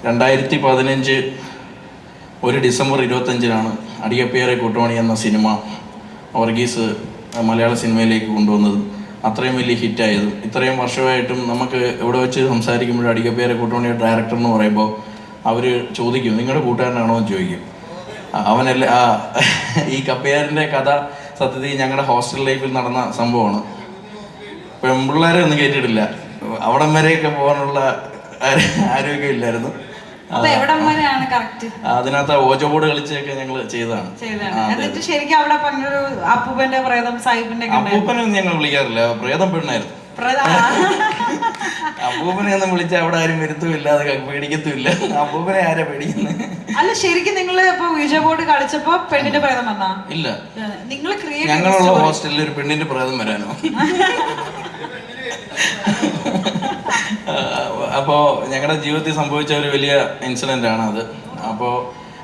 2015 December 25 അടികപ്പേറെ കൂട്ടുമണി എന്ന cinema Varghese മലയാള സിനിമയിലേക്ക് കൊണ്ടുവന്നത്. അത്രയും വലിയ ഹിറ്റായത്. ഇത്രയും വർഷമായിട്ടും നമുക്ക് ഇവിടെ വെച്ച് സംസാരിക്കുമ്പോൾ അടികപ്പേറെ കൂട്ടുമണിയുടെ ഡയറക്ടർ എന്ന് പറയുമ്പോൾ അവർ ചോദിക്കും, നിങ്ങളുടെ കൂട്ടുകാരനാണോ എന്ന് ചോദിക്കും. അവനല്ല. ഈ കപ്പയാറിൻ്റെ കഥ സത്യത്തിൽ ഞങ്ങളുടെ ഹോസ്റ്റൽ ലൈഫിൽ നടന്ന സംഭവമാണ്. പെൺപിള്ളേരെ ഒന്നും കേട്ടിട്ടില്ല. അവിടം വരെയൊക്കെ പോകാനുള്ള ആരോഗ്യമില്ലായിരുന്നു. അതിനകത്ത് ഓജോ ബോർഡ് കളിച്ചൊക്കെ ഞങ്ങൾ ചെയ്തതാണ്. അപ്പൂപ്പനൊന്നും ഞങ്ങൾ വിളിക്കാറില്ല, പ്രേതം പെണ്ണായിരുന്നു. അപ്പൂപ്പനെ ഒന്നും വിളിച്ച അവിടെ ആരും വരുത്തുമില്ല, അത് പേടിക്കത്തുമില്ല. അപ്പൂപ്പനെ ആരാ പേടിക്കുന്നത്? അല്ല, ശരിക്കും നിങ്ങള് ഇപ്പൊ വിജയ ബോർഡ് കളിച്ചപ്പോ പെണ്ണിന്റെ പ്രേതം വന്നാ? ഇല്ല, നിങ്ങൾ ഞങ്ങളുള്ള ഹോസ്റ്റലിൽ ഒരു പെണ്ണിന്റെ പ്രേതം വരാനോ? അപ്പോൾ ഞങ്ങളുടെ ജീവിതത്തിൽ സംഭവിച്ച ഒരു വലിയ ഇൻസിഡന്റ് ആണ് അത്. അപ്പോൾ